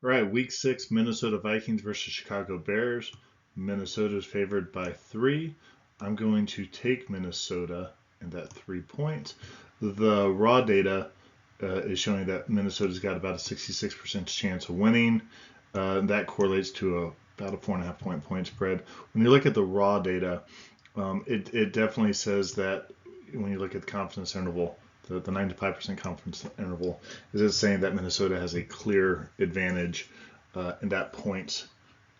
All right, week 6, Minnesota Vikings versus Chicago Bears. Minnesota is favored by 3. I'm going to take Minnesota and that 3 points. The raw data is showing that Minnesota's got about a 66% chance of winning. That correlates to about a 4.5 point spread. When you look at the raw data, it definitely says that when you look at the confidence interval, the 95% confidence interval, is it saying that Minnesota has a clear advantage in that point,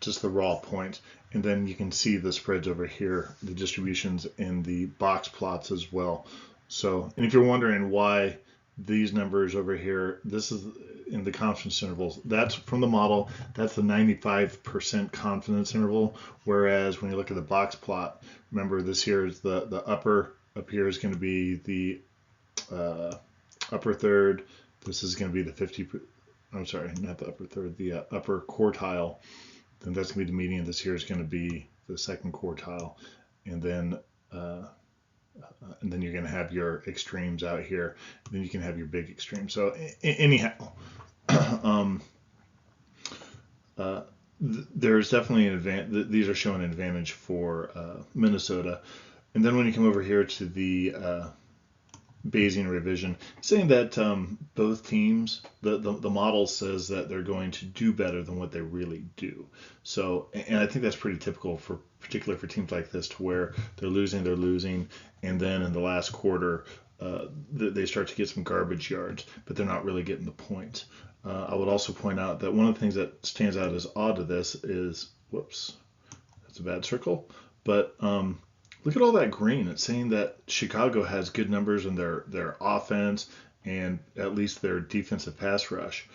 just the raw point. And then you can see the spreads over here, the distributions in the box plots as well. So, and if you're wondering why these numbers over here, this is in the confidence intervals. That's from the model. That's the 95% confidence interval. Whereas when you look at the box plot, remember this here is the upper up here is going to be the upper third. This is going to be the 50. I'm sorry, not the upper third, the upper quartile. Then that's going to be the median. This here is going to be the second quartile, and then you're going to have your extremes out here. And then you can have your big extremes. So anyhow, um, there's definitely an advantage. These are showing an advantage for Minnesota. And then when you come over here to the Bayesian revision, saying that both teams, the model says that they're going to do better than what they really do. So, and I think that's pretty typical for, particularly for teams like this, to where they're losing, and then in the last quarter, they start to get some garbage yards, but they're not really getting the points. I would also point out that one of the things that stands out as odd to this is, whoops, that's a bad circle, but look at all that green. It's saying that Chicago has good numbers in their offense and at least their defensive pass rush.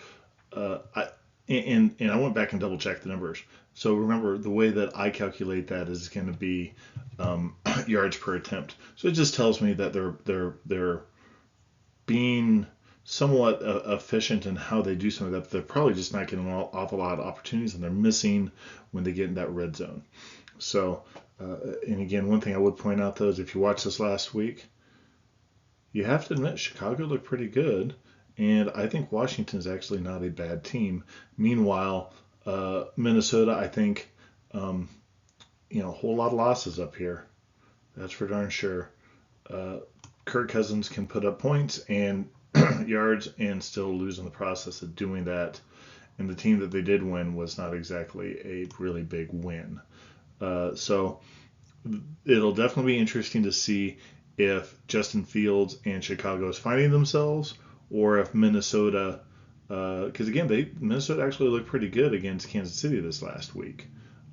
And I went back and double checked the numbers. So remember, the way that I calculate that is going to be yards per attempt. So it just tells me that they're being somewhat efficient in how they do some of that. But they're probably just not getting an awful lot of opportunities, and they're missing when they get in that red zone. So, and again, one thing I would point out though is if you watch this last week, you have to admit Chicago looked pretty good, and I think Washington is actually not a bad team. Meanwhile, Minnesota, I think, a whole lot of losses up here. That's for darn sure. Kirk Cousins can put up points and yards and still lose in the process of doing that. And the team that they did win was not exactly a really big win. So it'll definitely be interesting to see if Justin Fields and Chicago is finding themselves, or if Minnesota, because again, Minnesota actually looked pretty good against Kansas City this last week.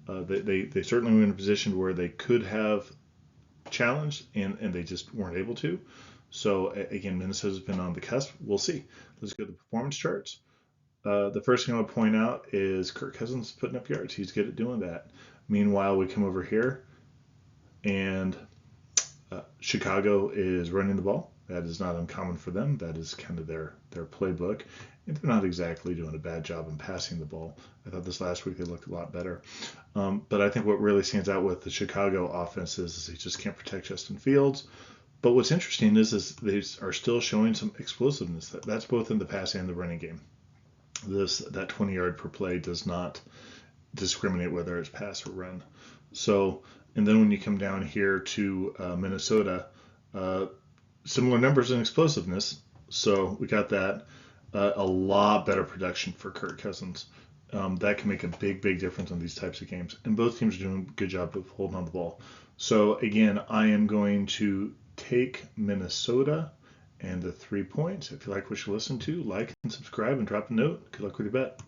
They certainly were in a position where they could have challenged, and they just weren't able to. So again, Minnesota's been on the cusp. We'll see. Let's go to the performance charts. The first thing I want to point out is Kirk Cousins putting up yards. He's good at doing that. Meanwhile, we come over here, and Chicago is running the ball. That is not uncommon for them. That is kind of their playbook. And they're not exactly doing a bad job in passing the ball. I thought this last week they looked a lot better. But I think what really stands out with the Chicago offense is they just can't protect Justin Fields. But what's interesting is they are still showing some explosiveness. That's both in the pass and the running game. That 20 yard per play does not discriminate whether it's pass or run. So, and then when you come down here to Minnesota, similar numbers in explosiveness. So we got that. A lot better production for Kirk Cousins. That can make a big difference in these types of games. And both teams are doing a good job of holding on the ball. So again, I am going to take Minnesota and the 3 points. If you like what you listen to, like and subscribe and drop a note. Good luck with your bet.